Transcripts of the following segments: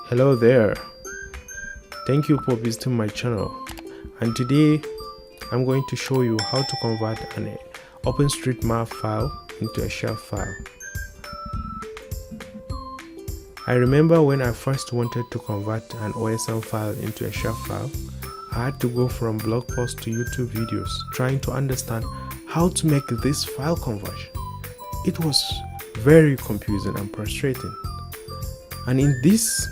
Hello there, thank you for visiting my channel, and today I'm going to show you how to convert an OpenStreetMap file into a Shapefile. I remember when I first wanted to convert an OSM file into a Shapefile, I had to go from blog posts to YouTube videos trying to understand how to make this file conversion. It was very confusing and frustrating. And in this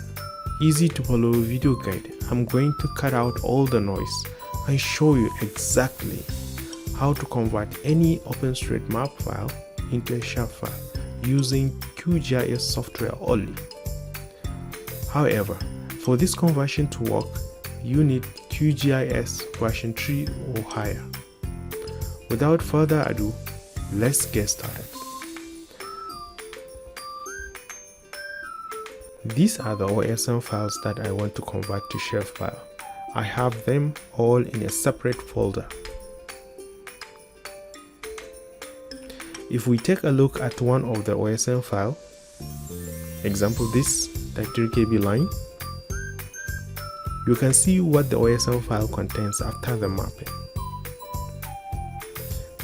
easy to follow video guide, I'm going to cut out all the noise and show you exactly how to convert any OpenStreetMap file into a Shapefile using qGIS software only. However, for this conversion to work, you need qGIS version 3 or higher. Without further ado, let's get started. These are the OSM files that I want to convert to Shapefile. I have them all in a separate folder. If we take a look at one of the OSM file, example this 33 KB line, you can see what the OSM file contains after the mapping.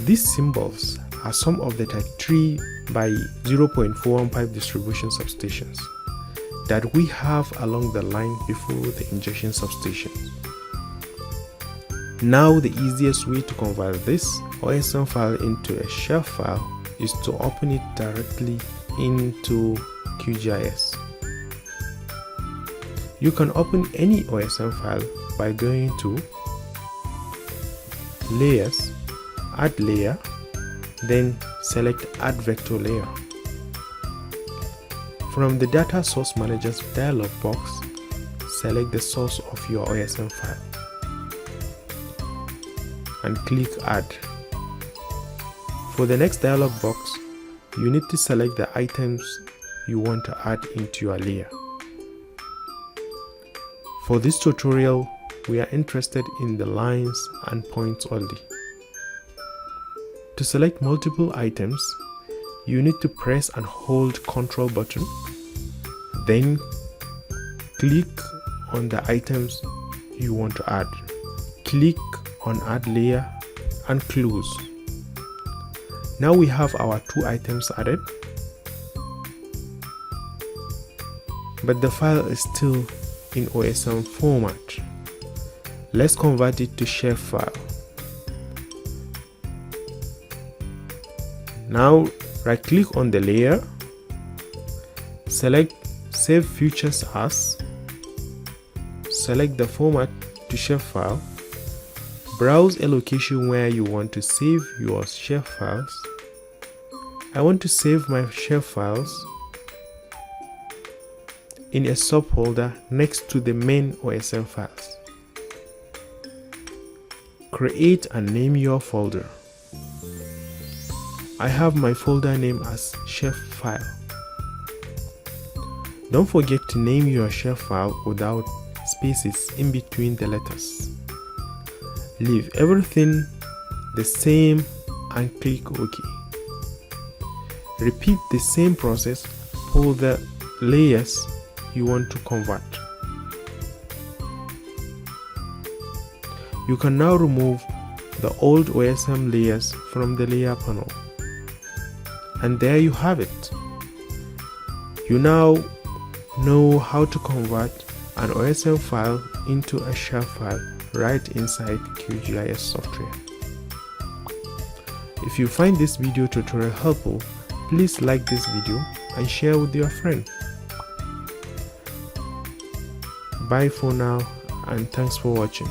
These symbols are some of the 33 by 0.415 distribution substations that we have along the line before the injection substation. Now the easiest way to convert this OSM file into a Shapefile is to open it directly into qGIS. You can open any OSM file by going to Layers, Add Layer, then select Add Vector Layer. From the Data Source Manager's dialog box, select the source of your OSM file and click Add. For the next dialog box, you need to select the items you want to add into your layer. For this tutorial, we are interested in the lines and points only. To select multiple items, you need to press and hold Ctrl button, then click on the items you want to add. Click on Add Layer and close. Now we have our two items added, but the file is still in OSM format. Let's convert it to Shapefile. Now right click on the layer, select Save Features As, select the format to Shapefile, browse a location where you want to save your Shapefiles. I want to save my Shapefiles in a subfolder next to the main OSM files. Create and name your folder. I have my folder name as Shapefile. Don't forget to name your Shapefile without spaces in between the letters. Leave everything the same and click OK. Repeat the same process for the layers you want to convert. You can now remove the old OSM layers from the layer panel. And there you have it. You now know how to convert an OSM file into a Shapefile right inside qGIS software. If you find this video tutorial helpful, please like this video and share with your friend. Bye for now, and thanks for watching.